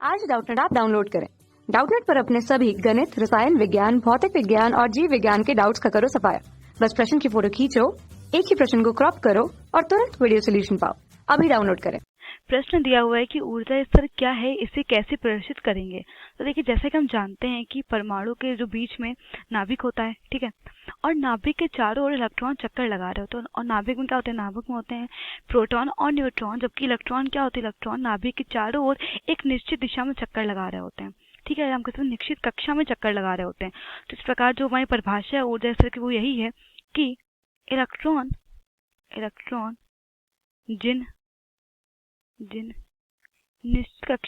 आज Doubtnut app download करें। Doubtnut पर अपने सभी गणित, रसायन विज्ञान, भौतिक विज्ञान और जीव विज्ञान के डाउट्स का करो सफाया। बस प्रश्न की फोटो खींचो, एक ही प्रश्न को क्रॉप करो और तुरंत वीडियो सोल्यूशन पाओ। अभी डाउनलोड करें। प्रश्न दिया हुआ है कि ऊर्जा स्तर क्या है, इसे कैसे प्रदर्शित करेंगे। तो देखिए, जैसे कि हम जानते हैं कि परमाणु के जो बीच में नाभिक होता है, ठीक है, और नाभिक के चारों ओर इलेक्ट्रॉन चक्कर लगा रहे होते हैं। और नाभिक में क्या होते हैं? नाभिक में होते हैं प्रोटॉन और न्यूट्रॉन, जबकि इलेक्ट्रॉन क्या होते हैं? इलेक्ट्रॉन नाभिक के चारों ओर एक निश्चित दिशा में चक्कर लगा रहे होते हैं, ठीक है, हम कहते हैं निश्चित कक्षा में चक्कर लगा रहे होते हैं। तो इस प्रकार जो हमारी परिभाषा है ऊर्जा स्तर की वो यही है कि इलेक्ट्रॉन इलेक्ट्रॉन जिन जिन निश्चित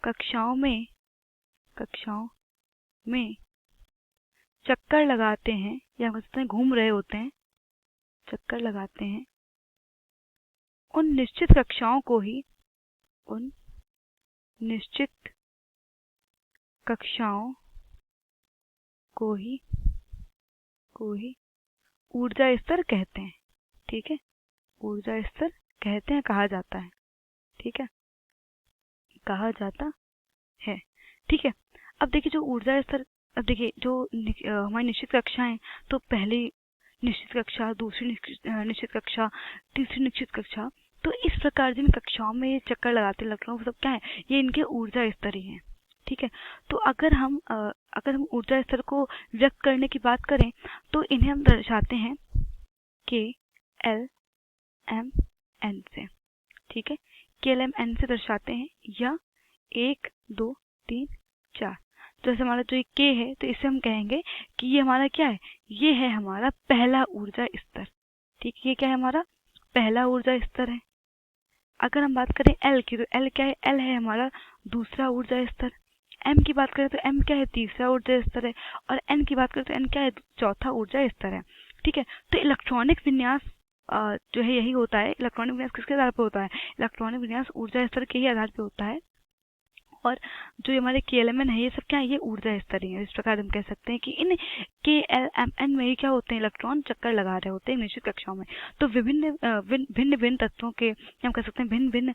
कक्षाओं में चक्कर लगाते हैं, या हम कहते हैं घूम रहे होते हैं, चक्कर लगाते हैं, उन निश्चित कक्षाओं को ही ऊर्जा स्तर कहते हैं, ठीक है, ऊर्जा स्तर कहते हैं, कहा जाता है, ठीक है, कहा जाता है, ठीक है। अब देखिए जो ऊर्जा स्तर, अब देखिए जो हमारी निश्चित कक्षाएं, तो पहली निश्चित कक्षा, दूसरी निश्चित कक्षा, तीसरी निश्चित कक्षा, तो इस प्रकार जिन कक्षाओं में ये चक्कर लगाते इलेक्ट्रॉन सब क्या है? ये इनके ऊर्जा स्तर ही हैं, ठीक है। तो अगर हम ऊर्जा स्तर को व्यक्त करने की बात करें तो इन्हें हम दर्शाते हैं KLMN से, ठीक है, KLMN से दर्शाते हैं, या 1 2 3 4। जैसे हमारा जो K है, तो इसे हम कहेंगे कि ये हमारा क्या है? ये है हमारा पहला ऊर्जा स्तर, ठीक है, ये क्या है? हमारा पहला ऊर्जा स्तर है। अगर हम बात करें L की, तो L क्या है? L है हमारा दूसरा ऊर्जा स्तर। M की बात करें तो M क्या है? तीसरा ऊर्जा स्तर है। और N की बात करें तो N क्या है? चौथा ऊर्जा स्तर है, ठीक है। तो इलेक्ट्रॉनिक विन्यास जो है यही होता है। इलेक्ट्रॉनिक विन्यास किसके आधार पर होता है? इलेक्ट्रॉनिक विन्यास ऊर्जा स्तर के ही आधार पर होता है। और जो हमारे KLMN है, ये सब क्या है? ये ऊर्जा स्तर ही है। इस प्रकार हम कह सकते हैं कि इन KLMN में ही क्या होते हैं? इलेक्ट्रॉन चक्कर लगा रहे होते हैं निश्चित कक्षाओं में। तो भिन्न तत्वों के, हम कह सकते हैं भिन्न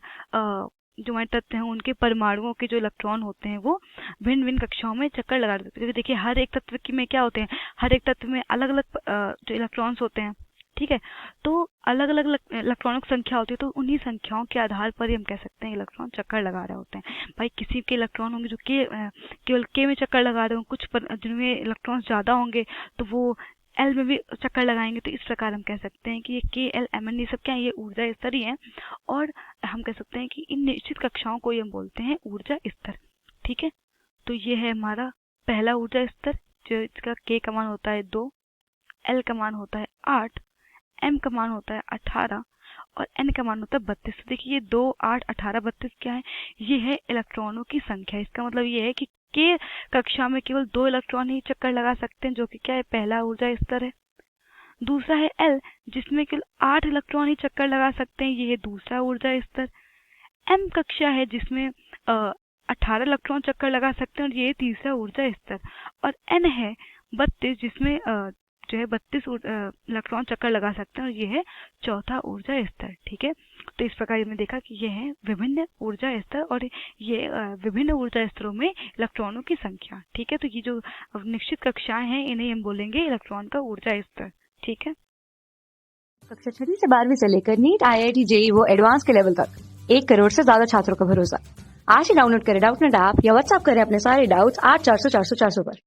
जो हमारे तत्व हैं उनके परमाणुओं के जो इलेक्ट्रॉन होते हैं वो भिन्न कक्षाओं में चक्कर लगा देते हैं। क्योंकि देखिए हर एक तत्व की में क्या होते हैं? हर एक तत्व में अलग अलग जो इलेक्ट्रॉन्स होते हैं, ठीक है। तो अलग अलग इलेक्ट्रॉनिक संख्या होती है, तो उन्हीं संख्याओं के आधार पर ही हम कह सकते हैं इलेक्ट्रॉन चक्कर लगा रहे होते हैं। भाई किसी के इलेक्ट्रॉन होंगे जो केवल K में चक्कर लगा रहे होंगे, कुछ जिनमें इलेक्ट्रॉन्स ज़्यादा होंगे तो वो L में भी चक्कर लगाएंगे। तो इस प्रकार हम कह सकते हैं कि ये KLMN ये सब क्या है? ये ऊर्जा स्तर ही है। और हम कह सकते हैं कि इन निश्चित कक्षाओं को ही हम बोलते हैं ऊर्जा स्तर, ठीक है। तो ये है हमारा पहला ऊर्जा स्तर, जो इसका K का मान होता है 2, L का मान होता है 8, M का मान होता है 18 और N का मान होता है 32। तो देखिए ये 2, 8, 18, 32 क्या है? ये है इलेक्ट्रॉनों की संख्या। इसका मतलब ये है कि K कक्षा में केवल 2 इलेक्ट्रॉन ही चक्कर लगा सकते हैं, जो कि क्या है? पहला ऊर्जा स्तर है। दूसरा है L, जिसमें केवल 8 इलेक्ट्रॉन ही चक्कर लगा सकते हैं, ये है दूसरा ऊर्जा स्तर। M कक्षा है जिसमें 18 इलेक्ट्रॉन चक्कर लगा सकते हैं, और ये तीसरा ऊर्जा स्तर। और N है 32, जिसमें जो है 32 इलेक्ट्रॉन चक्कर लगा सकते हैं, और ये है चौथा ऊर्जा स्तर, ठीक है। तो इस प्रकार हमने देखा कि ये है विभिन्न ऊर्जा स्तर, और ये विभिन्न ऊर्जा स्तरों में इलेक्ट्रॉनों की संख्या, ठीक है। तो ये जो निश्चित कक्षाएं हैं इन्हें हम बोलेंगे इलेक्ट्रॉन का ऊर्जा स्तर, ठीक है। कक्षा 6 से 12वीं से लेकर नीट, IIT, JEE वो एडवांस के लेवल तक 1 करोड़ से ज्यादा छात्रों का भरोसा। आज ही डाउनलोड करें डाउटनेट ऐप या व्हाट्सएप करें अपने सारे डाउट्स 8400 400 400 पर।